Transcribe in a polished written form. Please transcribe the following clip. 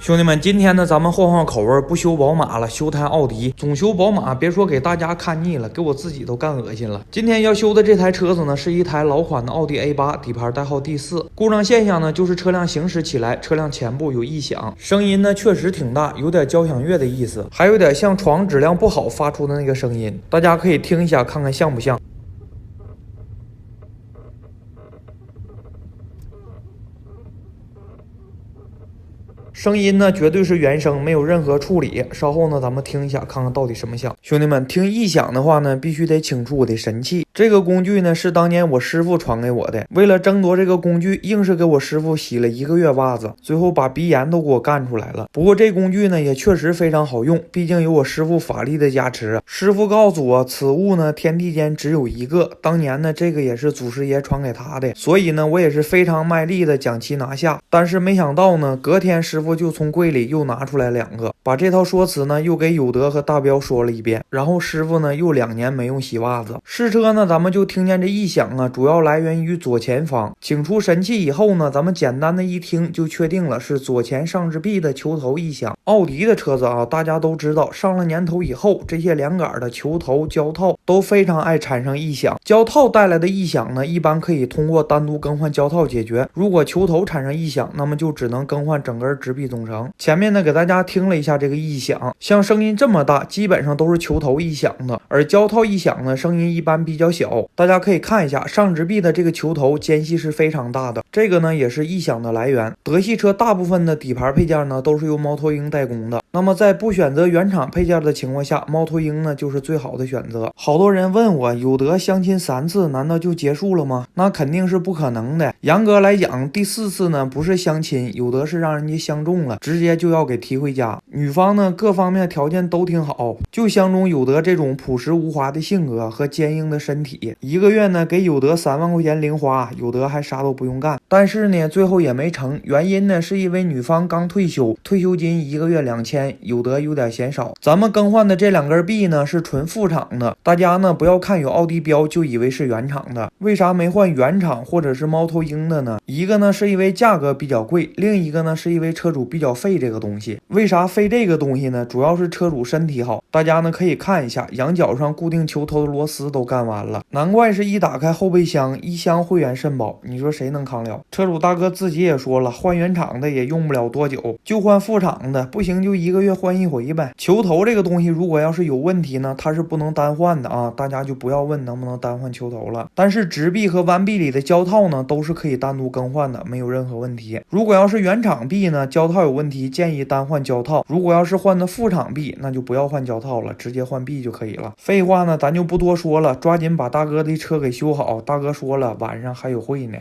兄弟们，今天呢，咱们换换口味，不修宝马了，修台奥迪。总修宝马，别说给大家看腻了，给我自己都干恶心了。今天要修的这台车子呢，是一台老款的奥迪 A8，底盘代号 D4。故障现象呢，就是车辆行驶起来，车辆前部有异响，声音呢确实挺大，有点交响乐的意思，还有点像床质量不好发出的那个声音。大家可以听一下，看看像不像。声音呢绝对是原声，没有任何处理。稍后呢，咱们听一下，看看到底什么响。兄弟们，听异响的话呢，必须得请出我的神器。这个工具呢是当年我师傅传给我的，为了争夺这个工具，硬是给我师傅洗了1个月袜子，最后把鼻炎都给我干出来了。不过这工具呢也确实非常好用，毕竟有我师傅法力的加持。师傅告诉我，此物呢天地间只有一个，当年呢这个也是祖师爷传给他的，所以呢我也是非常卖力的将其拿下。但是没想到呢，隔天师傅就从柜里又拿出来2个，把这套说辞呢又给有德和大彪说了一遍，然后师傅呢又2年没用洗袜子。试车呢咱们就听见这异响啊，主要来源于左前方。请出神器以后呢，咱们简单的一听就确定了是左前上支臂的球头异响。奥迪的车子啊，大家都知道，上了年头以后，这些连杆的球头胶套都非常爱产生异响。胶套带来的异响呢，一般可以通过单独更换胶套解决。如果球头产生异响，那么就只能更换整根支臂总成。前面呢给大家听了一下这个异响，像声音这么大，基本上都是球头异响的，而胶套异响呢，声音一般比较小。大家可以看一下上支臂的这个球头间隙是非常大的，这个呢也是异响的来源。德系车大部分的底盘配件呢都是由猫头鹰代工的，那么在不选择原厂配件的情况下，猫头鹰呢就是最好的选择。好多人问我，有德相亲3次难道就结束了吗？那肯定是不可能的。严格来讲，第4次呢不是相亲，有德是让人家相中了，直接就要给提回家。女方呢各方面条件都挺好，就相中有德这种朴实无华的性格和坚硬的身体。1个月呢给有德3万块钱零花，有德还啥都不用干。但是呢最后也没成，原因呢是因为女方刚退休，退休金1个月2000，有德有点嫌少。咱们更换的这2根臂呢是纯副厂的，大家呢不要看有奥迪标就以为是原厂的。为啥没换原厂或者是猫头鹰的呢？一个呢是因为价格比较贵，另一个呢是因为车主比较费这个东西。为啥费这个东西呢？主要是车主身体好。大家呢可以看一下，羊角上固定球头的螺丝都干完了，难怪是一打开后备箱1箱会员肾宝，你说谁能扛了？车主大哥自己也说了，换原厂的也用不了多久，就换副厂的，不行就1个月换1回呗。球头这个东西如果要是有问题呢，它是不能单换的啊，大家就不要问能不能单换球头了。但是直臂和弯臂里的胶套呢都是可以单独更换的，没有任何问题。如果要是原厂臂呢，胶套有问题，建议单换胶套。如果要是换的副厂臂，那就不要换胶套了，直接换臂就可以了。废话呢咱就不多说了，抓紧把大哥的车给修好，大哥说了晚上还有会呢。